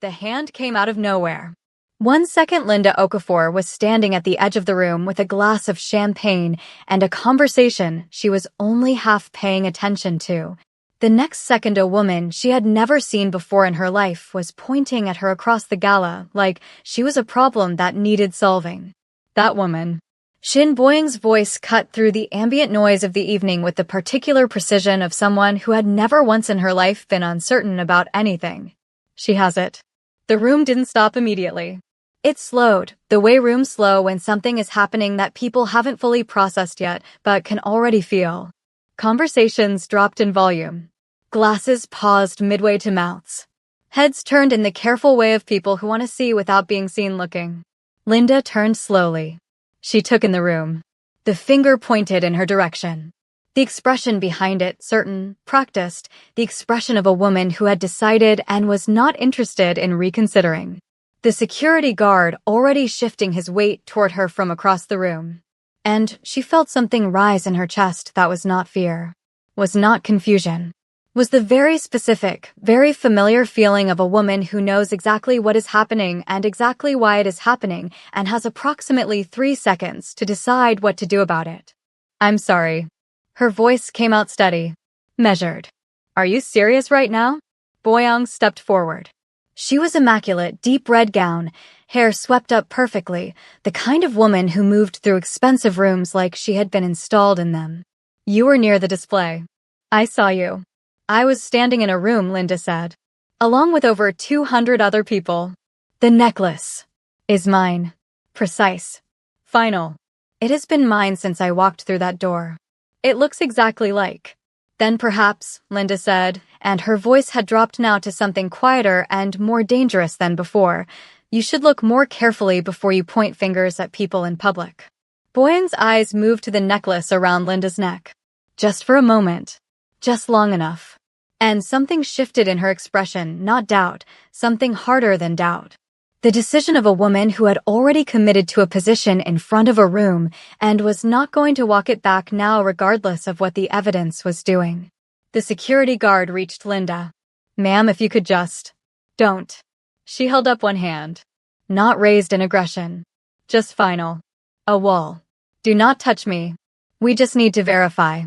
the hand came out of nowhere. 1 second Linda Okafor was standing at the edge of the room with a glass of champagne and a conversation she was only half paying attention to. The next second a woman she had never seen before in her life was pointing at her across the gala like she was a problem that needed solving. That woman. Shin Boying's voice cut through the ambient noise of the evening with the particular precision of someone who had never once in her life been uncertain about anything. She has it. The room didn't stop immediately. It slowed, the way rooms slow when something is happening that people haven't fully processed yet but can already feel. Conversations dropped in volume. Glasses paused midway to mouths. Heads turned in the careful way of people who want to see without being seen looking. Linda turned slowly. She took in the room. The finger pointed in her direction. The expression behind it, certain, practiced, the expression of a woman who had decided and was not interested in reconsidering. The security guard already shifting his weight toward her from across the room. And she felt something rise in her chest that was not fear, was not confusion, was the very specific, very familiar feeling of a woman who knows exactly what is happening and exactly why it is happening and has approximately 3 seconds to decide what to do about it. I'm sorry. Her voice came out steady, measured. Are you serious right now? Boyang stepped forward. She was immaculate, deep red gown, hair swept up perfectly, the kind of woman who moved through expensive rooms like she had been installed in them. You were near the display. I saw you. I was standing in a room, Linda said, along with over 200 other people. The necklace is mine. Precise. Final. It has been mine since I walked through that door. It looks exactly like. Then perhaps, Linda said, and her voice had dropped now to something quieter and more dangerous than before, you should look more carefully before you point fingers at people in public. Boyang's eyes moved to the necklace around Linda's neck. Just for a moment. Just long enough. And something shifted in her expression, not doubt, something harder than doubt. The decision of a woman who had already committed to a position in front of a room and was not going to walk it back now regardless of what the evidence was doing. The security guard reached Linda. Ma'am, if you could just... Don't. She held up one hand. Not raised in aggression. Just final. A wall. Do not touch me. We just need to verify.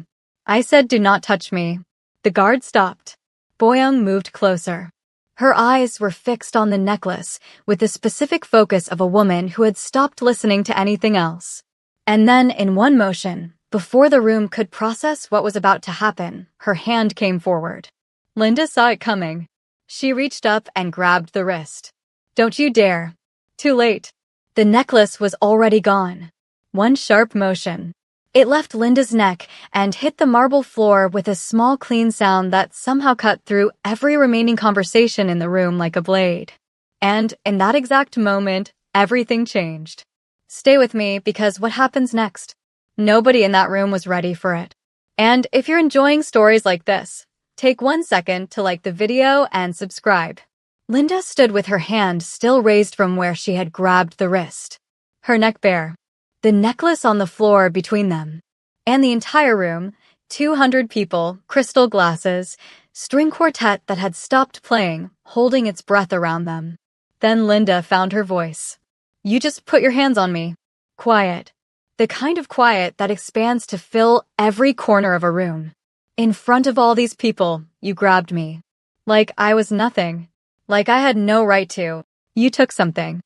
I said do not touch me. The guard stopped. Boyang moved closer. Her eyes were fixed on the necklace, with the specific focus of a woman who had stopped listening to anything else. And then, in one motion, before the room could process what was about to happen, her hand came forward. Linda saw it coming. She reached up and grabbed the wrist. Don't you dare. Too late. The necklace was already gone. One sharp motion. It left Linda's neck and hit the marble floor with a small clean sound that somehow cut through every remaining conversation in the room like a blade. And in that exact moment, everything changed. Stay with me because what happens next? Nobody in that room was ready for it. And if you're enjoying stories like this, take 1 second to like the video and subscribe. Linda stood with her hand still raised from where she had grabbed the wrist. Her neck bare. The necklace on the floor between them. And the entire room, 200 people, crystal glasses, string quartet that had stopped playing, holding its breath around them. Then Linda found her voice. You just put your hands on me. Quiet. The kind of quiet that expands to fill every corner of a room. In front of all these people, you grabbed me. Like I was nothing. Like I had no right to. You took something.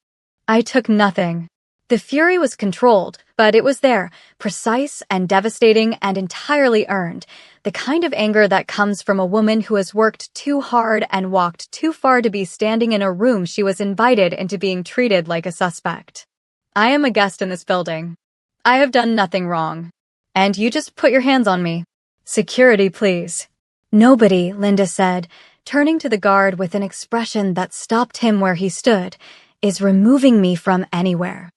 I took nothing. The fury was controlled, but it was there, precise and devastating and entirely earned, the kind of anger that comes from a woman who has worked too hard and walked too far to be standing in a room she was invited into being treated like a suspect. I am a guest in this building. I have done nothing wrong. And you just put your hands on me. Security, please. Nobody, Linda said, turning to the guard with an expression that stopped him where he stood, is removing me from anywhere.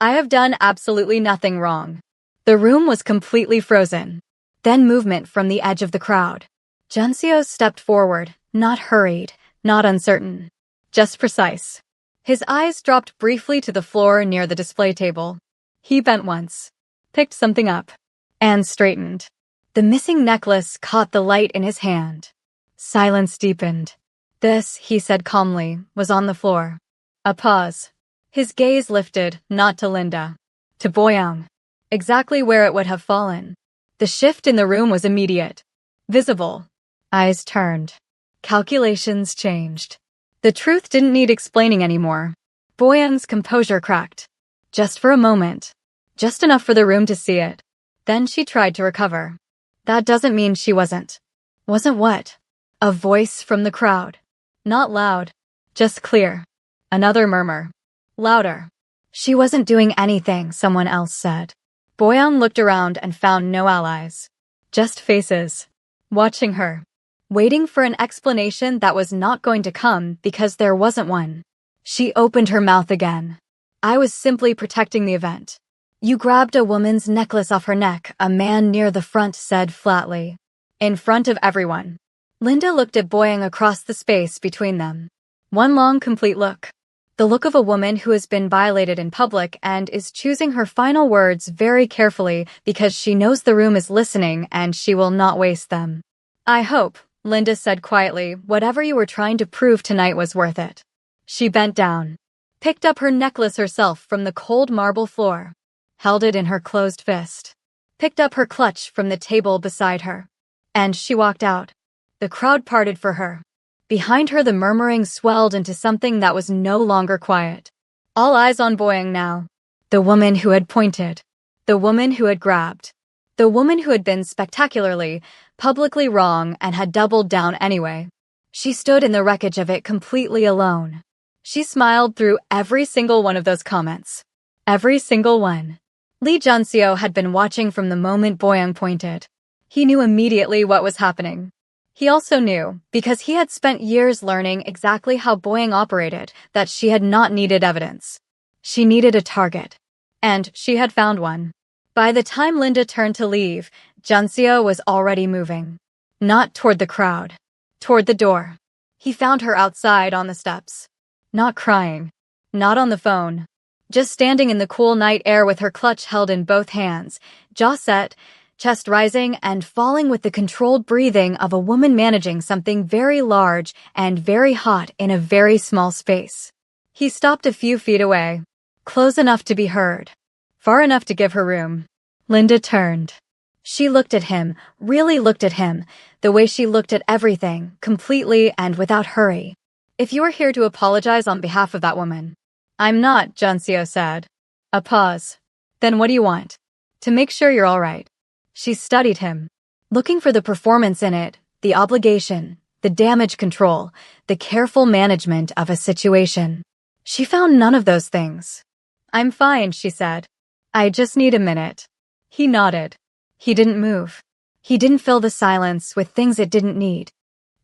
I have done absolutely nothing wrong. The room was completely frozen. Then movement from the edge of the crowd. Junseo stepped forward, not hurried, not uncertain. Just precise. His eyes dropped briefly to the floor near the display table. He bent once, picked something up, and straightened. The missing necklace caught the light in his hand. Silence deepened. This, he said calmly, was on the floor. A pause. His gaze lifted, not to Linda. To Boyoung. Exactly where it would have fallen. The shift in the room was immediate. Visible. Eyes turned. Calculations changed. The truth didn't need explaining anymore. Boyoung's composure cracked. Just for a moment. Just enough for the room to see it. Then she tried to recover. That doesn't mean she wasn't. Wasn't what? A voice from the crowd. Not loud. Just clear. Another murmur. Louder. She wasn't doing anything, someone else said. Boyoung looked around and found no allies. Just faces. Watching her. Waiting for an explanation that was not going to come because there wasn't one. She opened her mouth again. I was simply protecting the event. You grabbed a woman's necklace off her neck, a man near the front said flatly. In front of everyone. Linda looked at Boyoung across the space between them. One long, complete look. The look of a woman who has been violated in public and is choosing her final words very carefully because she knows the room is listening and she will not waste them. I hope, Linda said quietly, whatever you were trying to prove tonight was worth it. She bent down, picked up her necklace herself from the cold marble floor, held it in her closed fist, picked up her clutch from the table beside her, and she walked out. The crowd parted for her. Behind her the murmuring swelled into something that was no longer quiet. All eyes on Boyoung now. The woman who had pointed. The woman who had grabbed. The woman who had been spectacularly, publicly wrong and had doubled down anyway. She stood in the wreckage of it completely alone. She smiled through every single one of those comments. Every single one. Lee Junseo had been watching from the moment Boyoung pointed. He knew immediately what was happening. He also knew, because he had spent years learning exactly how Boyoung operated, that she had not needed evidence. She needed a target. And she had found one. By the time Linda turned to leave, Junseo was already moving. Not toward the crowd. Toward the door. He found her outside on the steps. Not crying. Not on the phone. Just standing in the cool night air with her clutch held in both hands, jaw set, chest rising and falling with the controlled breathing of a woman managing something very large and very hot in a very small space. He stopped a few feet away, close enough to be heard, far enough to give her room. Linda turned. She looked at him, really looked at him, the way she looked at everything, completely and without hurry. If you are here to apologize on behalf of that woman. I'm not, Junseo said. A pause. Then what do you want? To make sure you're all right. She studied him, looking for the performance in it, the obligation, the damage control, the careful management of a situation. She found none of those things. I'm fine, she said. I just need a minute. He nodded. He didn't move. He didn't fill the silence with things it didn't need.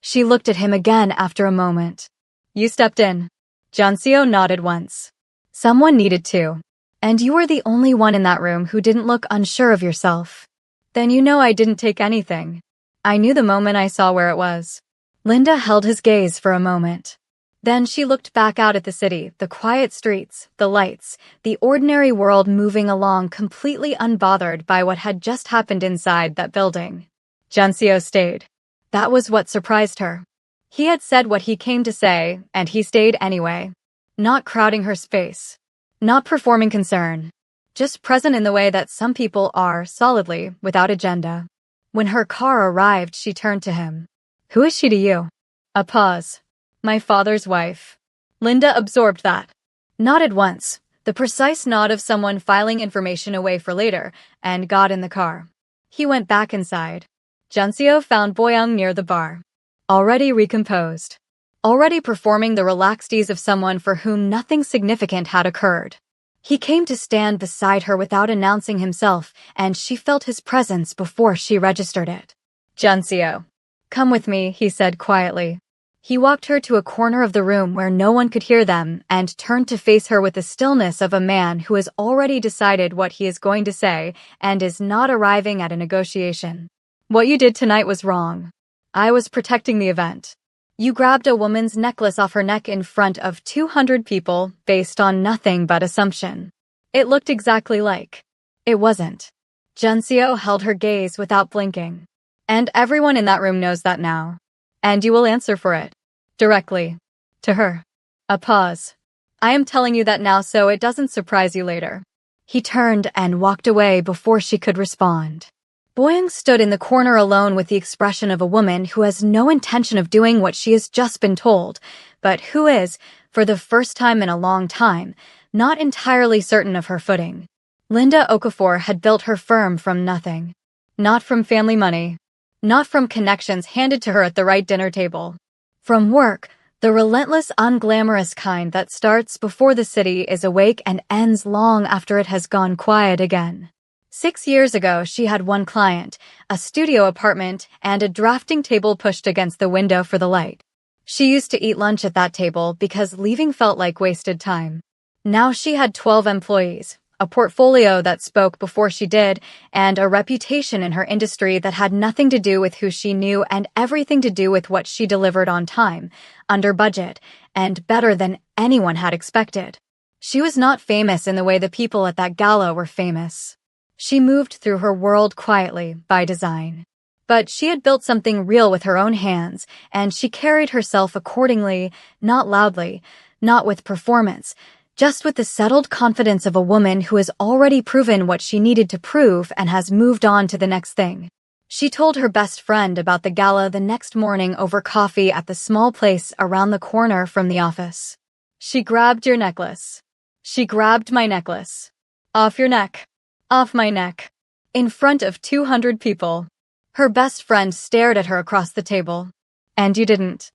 She looked at him again after a moment. You stepped in. Junseo nodded once. Someone needed to. And you were the only one in that room who didn't look unsure of yourself. Then you know I didn't take anything. I knew the moment I saw where it was. Linda held his gaze for a moment. Then she looked back out at the city, the quiet streets, the lights, the ordinary world moving along completely unbothered by what had just happened inside that building. Junseo stayed. That was what surprised her. He had said what he came to say, and he stayed anyway. Not crowding her space. Not performing concern. Just present in the way that some people are, solidly, without agenda. When her car arrived, she turned to him. Who is she to you? A pause. My father's wife. Linda absorbed that. Nodded once, the precise nod of someone filing information away for later, and got in the car. He went back inside. Junseo found Boyoung near the bar. Already recomposed. Already performing the relaxed ease of someone for whom nothing significant had occurred. He came to stand beside her without announcing himself, and she felt his presence before she registered it. Junseo. Come with me, he said quietly. He walked her to a corner of the room where no one could hear them and turned to face her with the stillness of a man who has already decided what he is going to say and is not arriving at a negotiation. What you did tonight was wrong. I was protecting the event. You grabbed a woman's necklace off her neck in front of 200 people based on nothing but assumption. It looked exactly like. It wasn't. Junseo held her gaze without blinking. And everyone in that room knows that now. And you will answer for it. Directly. To her. A pause. I am telling you that now so it doesn't surprise you later. He turned and walked away before she could respond. Boyoung stood in the corner alone with the expression of a woman who has no intention of doing what she has just been told, but who is, for the first time in a long time, not entirely certain of her footing. Linda Okafor had built her firm from nothing. Not from family money. Not from connections handed to her at the right dinner table. From work, the relentless, unglamorous kind that starts before the city is awake and ends long after it has gone quiet again. 6 years ago, she had one client, a studio apartment, and a drafting table pushed against the window for the light. She used to eat lunch at that table because leaving felt like wasted time. Now she had 12 employees, a portfolio that spoke before she did, and a reputation in her industry that had nothing to do with who she knew and everything to do with what she delivered on time, under budget, and better than anyone had expected. She was not famous in the way the people at that gala were famous. She moved through her world quietly, by design. But she had built something real with her own hands, and she carried herself accordingly, not loudly, not with performance, just with the settled confidence of a woman who has already proven what she needed to prove and has moved on to the next thing. She told her best friend about the gala the next morning over coffee at the small place around the corner from the office. She grabbed your necklace. She grabbed my necklace. Off your neck. Off my neck. In front of 200 people. Her best friend stared at her across the table. And you didn't.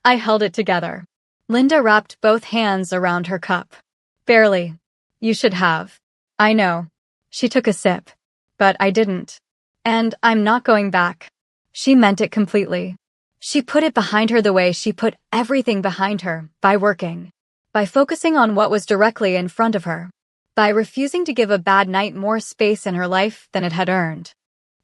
I held it together. Linda wrapped both hands around her cup. Barely. You should have. I know. She took a sip. But I didn't. And I'm not going back. She meant it completely. She put it behind her the way she put everything behind her, by working. By focusing on what was directly in front of her. By refusing to give a bad night more space in her life than it had earned.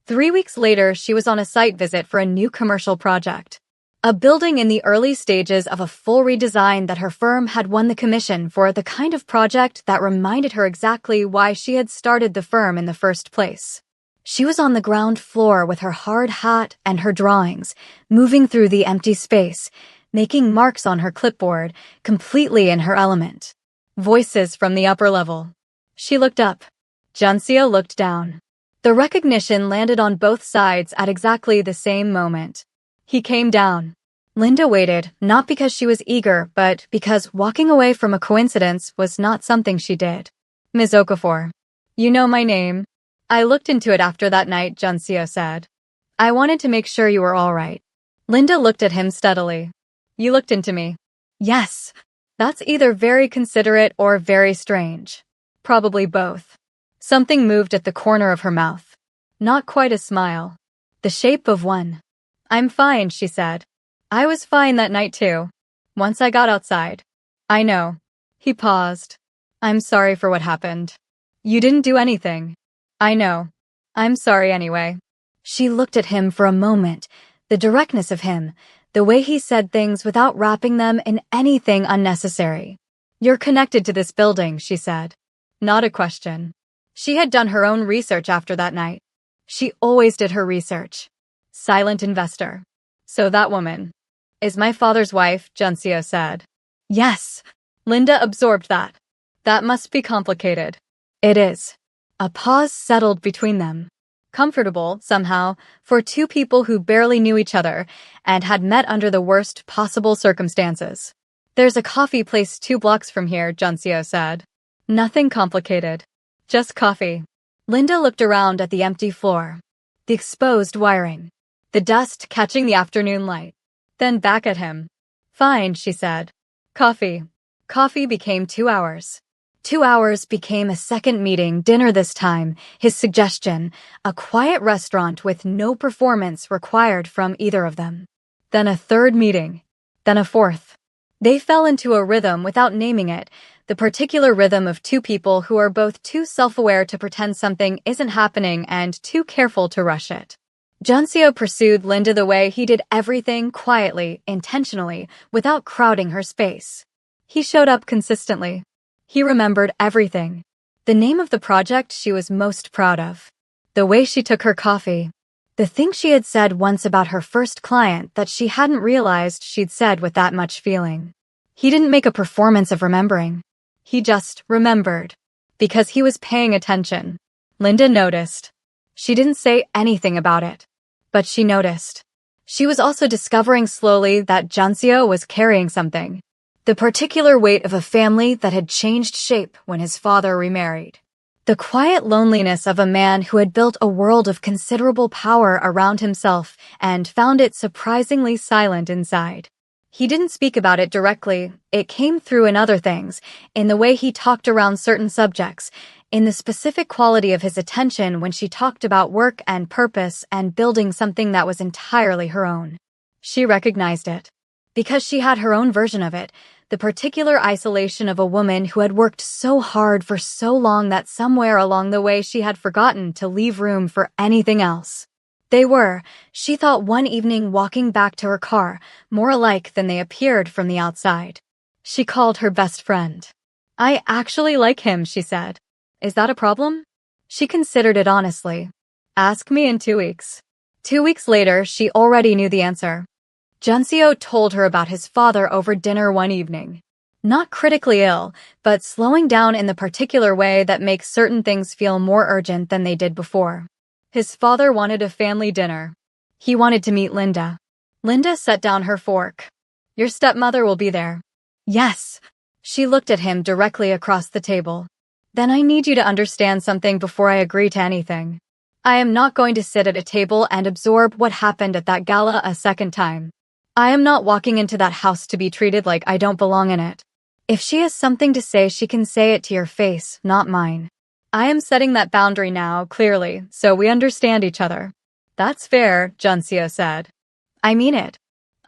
3 weeks later, she was on a site visit for a new commercial project. A building in the early stages of a full redesign that her firm had won the commission for, the kind of project that reminded her exactly why she had started the firm in the first place. She was on the ground floor with her hard hat and her drawings, moving through the empty space, making marks on her clipboard, completely in her element. Voices from the upper level. She looked up. Junseo looked down. The recognition landed on both sides at exactly the same moment. He came down. Linda waited, not because she was eager, but because walking away from a coincidence was not something she did. Ms. Okafor. You know my name. I looked into it after that night, Junseo said. I wanted to make sure you were all right. Linda looked at him steadily. You looked into me. Yes. That's either very considerate or very strange. Probably both. Something moved at the corner of her mouth. Not quite a smile. The shape of one. I'm fine, she said. I was fine that night too. Once I got outside. I know. He paused. I'm sorry for what happened. You didn't do anything. I know. I'm sorry anyway. She looked at him for a moment, the directness of him, the way he said things without wrapping them in anything unnecessary. You're connected to this building, she said. Not a question. She had done her own research after that night. She always did her research. Silent investor. So that woman is my father's wife, Junseo said. Yes. Linda absorbed that. That must be complicated. It is. A pause settled between them. Comfortable, somehow, for two people who barely knew each other and had met under the worst possible circumstances. There's a coffee place 2 blocks from here, Junseo said. Nothing complicated. Just coffee. Linda looked around at the empty floor. The exposed wiring. The dust catching the afternoon light. Then back at him. Fine, she said. Coffee. Coffee became 2 hours. 2 hours became a second meeting, dinner this time, his suggestion, a quiet restaurant with no performance required from either of them. Then a third meeting. Then a fourth. They fell into a rhythm without naming it, the particular rhythm of two people who are both too self-aware to pretend something isn't happening and too careful to rush it. Junseo pursued Linda the way he did everything quietly, intentionally, without crowding her space. He showed up consistently. He remembered everything. The name of the project she was most proud of. The way she took her coffee. The thing she had said once about her first client that she hadn't realized she'd said with that much feeling. He didn't make a performance of remembering. He just remembered. Because he was paying attention. Linda noticed. She didn't say anything about it. But she noticed. She was also discovering slowly that Junseo was carrying something. The particular weight of a family that had changed shape when his father remarried. The quiet loneliness of a man who had built a world of considerable power around himself and found it surprisingly silent inside. He didn't speak about it directly, it came through in other things, in the way he talked around certain subjects, in the specific quality of his attention when she talked about work and purpose and building something that was entirely her own. She recognized it. Because she had her own version of it, the particular isolation of a woman who had worked so hard for so long that somewhere along the way she had forgotten to leave room for anything else. They were, she thought one evening walking back to her car, more alike than they appeared from the outside. She called her best friend. "I actually like him," she said. "Is that a problem?" She considered it honestly. "Ask me in 2 weeks." 2 weeks later, she already knew the answer. Junseo told her about his father over dinner one evening. Not critically ill, but slowing down in the particular way that makes certain things feel more urgent than they did before. His father wanted a family dinner. He wanted to meet Linda. Linda set down her fork. "Your stepmother will be there." "Yes." She looked at him directly across the table. "Then I need you to understand something before I agree to anything. I am not going to sit at a table and absorb what happened at that gala a second time. I am not walking into that house to be treated like I don't belong in it. If she has something to say, she can say it to your face, not mine. I am setting that boundary now, clearly, so we understand each other." "That's fair," Junseo said. "I mean it.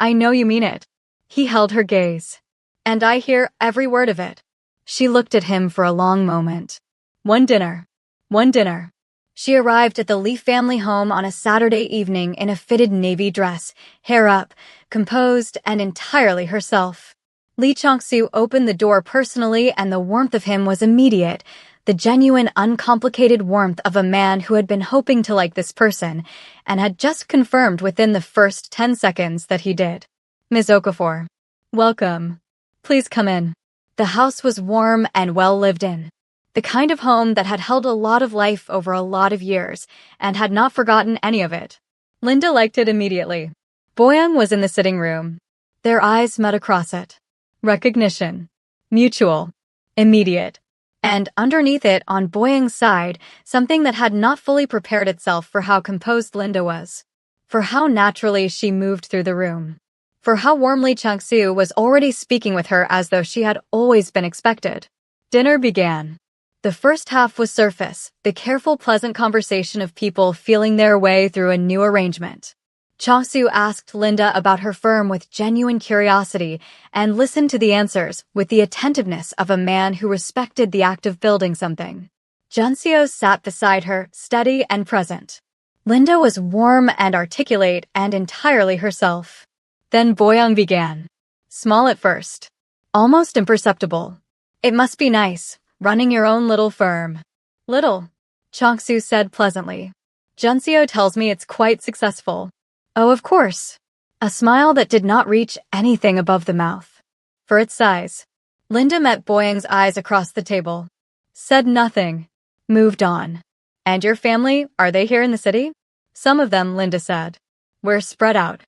I know you mean it." He held her gaze. "And I hear every word of it." She looked at him for a long moment. One dinner. One dinner. She arrived at the Lee family home on a Saturday evening in a fitted navy dress, hair up, composed, and entirely herself. Lee Chang-soo opened the door personally, and the warmth of him was immediate, the genuine, uncomplicated warmth of a man who had been hoping to like this person, and had just confirmed within the first 10 seconds that he did. "Ms. Okafor. Welcome. Please come in." The house was warm and well lived in. The kind of home that had held a lot of life over a lot of years, and had not forgotten any of it. Linda liked it immediately. Boyoung was in the sitting room. Their eyes met across it. Recognition. Mutual. Immediate. And underneath it, on Boyoung's side, something that had not fully prepared itself for how composed Linda was. For how naturally she moved through the room. For how warmly Chang-soo was already speaking with her as though she had always been expected. Dinner began. The first half was surface, the careful, pleasant conversation of people feeling their way through a new arrangement. Chang-soo asked Linda about her firm with genuine curiosity and listened to the answers with the attentiveness of a man who respected the act of building something. Junseo sat beside her, steady and present. Linda was warm and articulate and entirely herself. Then Boyoung began. Small at first. Almost imperceptible. "It must be nice, running your own little firm." "Little," Chang-soo said pleasantly. "Junseo tells me it's quite successful." "Oh, of course." A smile that did not reach anything above the mouth. "For its size." Linda met Boyoung's eyes across the table. Said nothing. Moved on. "And your family, are they here in the city?" "Some of them," Linda said. "We're spread out."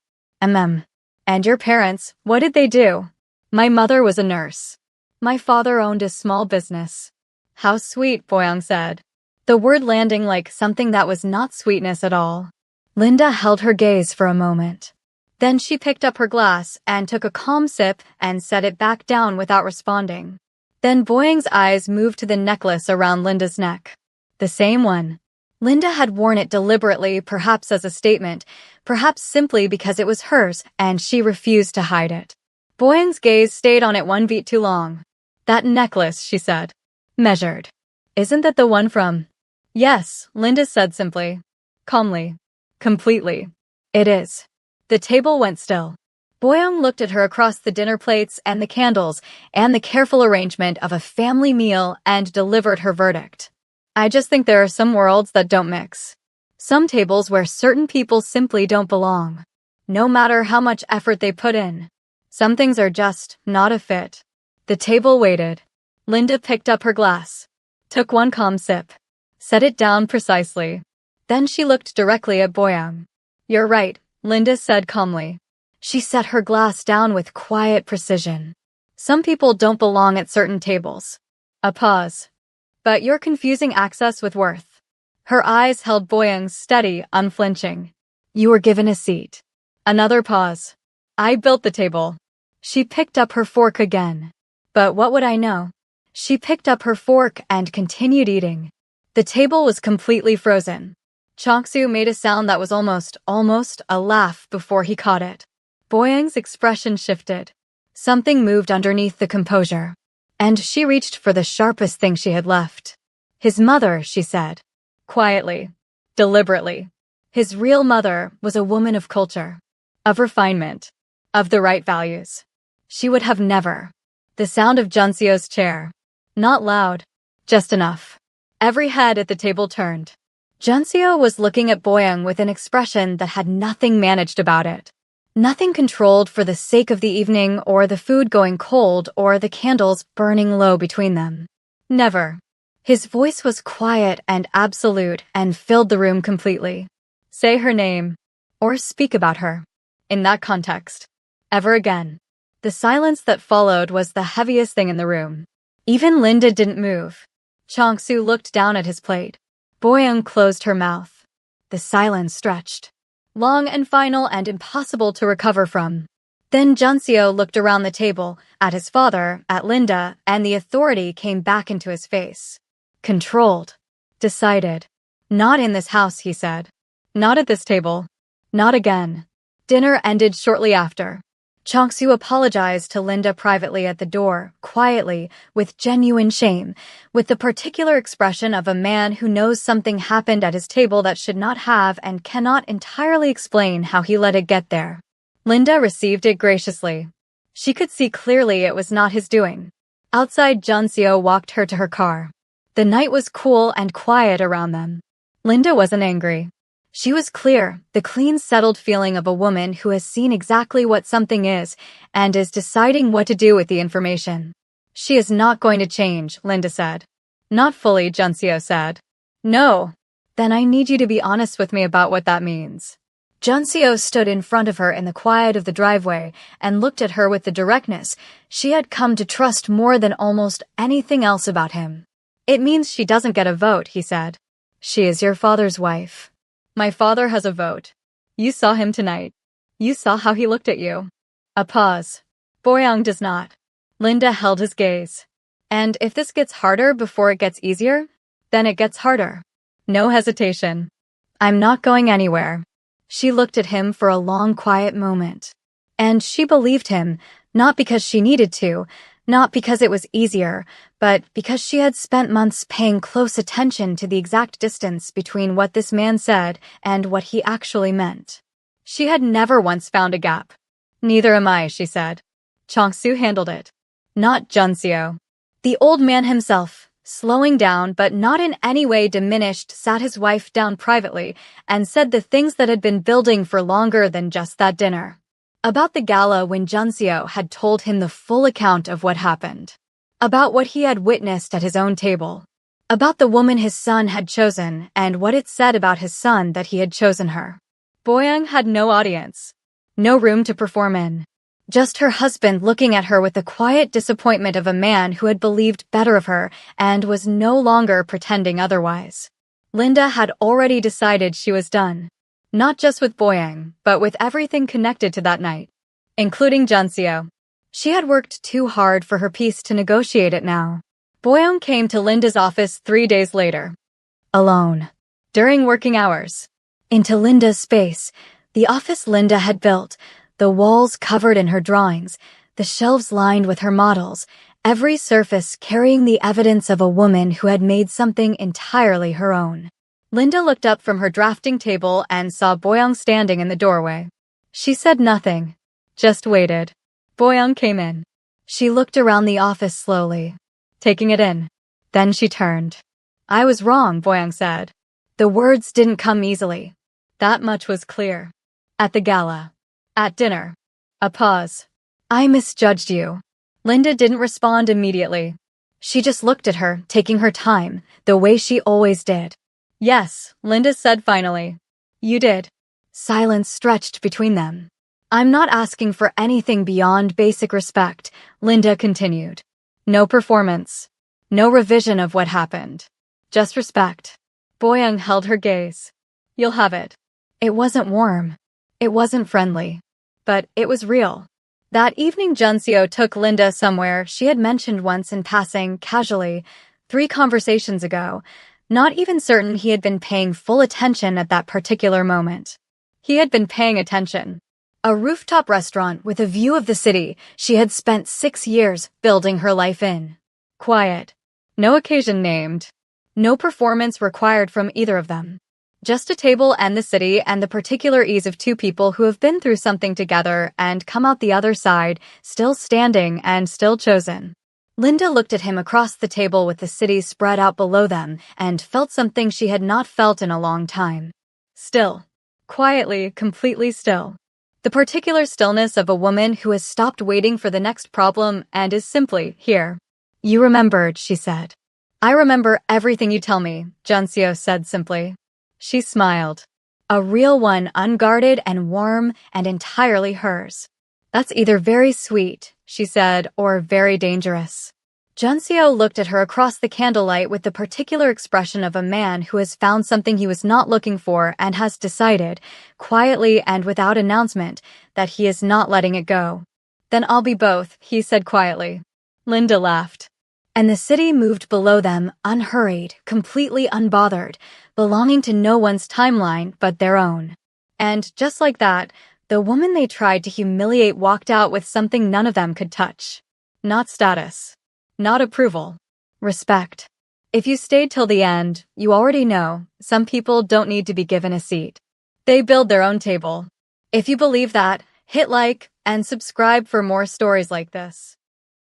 "And your parents, what did they do?" "My mother was a nurse. My father owned a small business." "How sweet," Boyoung said. The word landing like something that was not sweetness at all. Linda held her gaze for a moment. Then she picked up her glass and took a calm sip and set it back down without responding. Then Boyoung's eyes moved to the necklace around Linda's neck. The same one. Linda had worn it deliberately, perhaps as a statement, perhaps simply because it was hers and she refused to hide it. Boyoung's gaze stayed on it one beat too long. "That necklace," she said. Measured. "Isn't that the one from—" "Yes," Linda said simply. Calmly. "Completely. It is." The table went still. Boyoung looked at her across the dinner plates and the candles and the careful arrangement of a family meal and delivered her verdict. "I just think there are some worlds that don't mix." Some tables where certain people simply don't belong. No matter how much effort they put in. Some things are just not a fit. The table waited. Linda picked up her glass. Took one calm sip. Set it down precisely. Then she looked directly at Boyoung. "You're right," Linda said calmly. She set her glass down with quiet precision. "Some people don't belong at certain tables." A pause. "But you're confusing access with worth." Her eyes held Boyoung's steady, unflinching. "You were given a seat." Another pause. "I built the table." She picked up her fork again. "But what would I know?" She picked up her fork and continued eating. The table was completely frozen. Changsu made a sound that was almost a laugh before he caught it. Boyoung's expression shifted. Something moved underneath the composure. And she reached for the sharpest thing she had left. "His mother," she said. Quietly. Deliberately. His real mother was a woman of culture. Of refinement. Of the right values. She would have never. The sound of Junseo's chair. Not loud. Just enough. Every head at the table turned. Junseo was looking at Boyoung with an expression that had nothing managed about it. Nothing controlled for the sake of the evening or the food going cold or the candles burning low between them. Never. His voice was quiet and absolute and filled the room completely. Say her name. Or speak about her. In that context. Ever again. The silence that followed was the heaviest thing in the room. Even Linda didn't move. Changsu looked down at his plate. Boyoung closed her mouth. The silence stretched. Long and final and impossible to recover from. Then Junseo looked around the table, at his father, at Linda, and the authority came back into his face. Controlled. Decided. "Not in this house," he said. "Not at this table. Not again." Dinner ended shortly after. Changsu apologized to Linda privately at the door, quietly, with genuine shame, with the particular expression of a man who knows something happened at his table that should not have and cannot entirely explain how he let it get there. Linda received it graciously. She could see clearly it was not his doing. Outside, Junseo walked her to her car. The night was cool and quiet around them. Linda wasn't angry. She was clear, the clean, settled feeling of a woman who has seen exactly what something is and is deciding what to do with the information. "She is not going to change," Linda said. "Not fully," Junseo said. "No. Then I need you to be honest with me about what that means." Junseo stood in front of her in the quiet of the driveway and looked at her with the directness she had come to trust more than almost anything else about him. "It means she doesn't get a vote," he said. "She is your father's wife." "My father has a vote. You saw him tonight. You saw how he looked at you." A pause. "Boyoung does not." Linda held his gaze. "And if this gets harder before it gets easier, then it gets harder." No hesitation. "I'm not going anywhere." She looked at him for a long, quiet moment. And she believed him, not because she needed to, not because it was easier, but because she had spent months paying close attention to the exact distance between what this man said and what he actually meant. She had never once found a gap. "Neither am I," she said. Changsu handled it. Not Junseo. The old man himself, slowing down but not in any way diminished, sat his wife down privately and said the things that had been building for longer than just that dinner. About the gala when Junseo had told him the full account of what happened. About what he had witnessed at his own table. About the woman his son had chosen and what it said about his son that he had chosen her. Boyoung had no audience. No room to perform in. Just her husband looking at her with the quiet disappointment of a man who had believed better of her and was no longer pretending otherwise. Linda had already decided she was done. Not just with Boyoung, but with everything connected to that night. Including Junseo. She had worked too hard for her peace to negotiate it now. Boyoung came to Linda's office 3 days later. Alone. During working hours. Into Linda's space, the office Linda had built, the walls covered in her drawings, the shelves lined with her models, every surface carrying the evidence of a woman who had made something entirely her own. Linda looked up from her drafting table and saw Boyoung standing in the doorway. She said nothing, just waited. Boyoung came in. She looked around the office slowly, taking it in. Then she turned. "I was wrong," Boyoung said. The words didn't come easily. That much was clear. At the gala. At dinner. A pause. I misjudged you. Linda didn't respond immediately. She just looked at her, taking her time, the way she always did. Yes, Linda said finally. You did. Silence stretched between them. I'm not asking for anything beyond basic respect, Linda continued. No performance. No revision of what happened. Just respect. Boyoung held her gaze. You'll have it. It wasn't warm. It wasn't friendly. But it was real. That evening Junseo took Linda somewhere she had mentioned once in passing, casually, 3 conversations ago, not even certain he had been paying full attention at that particular moment. He had been paying attention. A rooftop restaurant with a view of the city she had spent 6 years building her life in. Quiet. No occasion named. No performance required from either of them. Just a table and the city and the particular ease of 2 people who have been through something together and come out the other side, still standing and still chosen. Linda looked at him across the table with the city spread out below them and felt something she had not felt in a long time. Still. Quietly, completely still. The particular stillness of a woman who has stopped waiting for the next problem and is simply here. You remembered, she said. I remember everything you tell me, Junseo said simply. She smiled. A real one, unguarded and warm and entirely hers. That's either very sweet, she said, or very dangerous. Junseo looked at her across the candlelight with the particular expression of a man who has found something he was not looking for and has decided, quietly and without announcement, that he is not letting it go. Then I'll be both, he said quietly. Linda laughed. And the city moved below them, unhurried, completely unbothered, belonging to no one's timeline but their own. And just like that, the woman they tried to humiliate walked out with something none of them could touch. Not status. Not approval. Respect. If you stayed till the end, you already know, some people don't need to be given a seat. They build their own table. If you believe that, hit like and subscribe for more stories like this.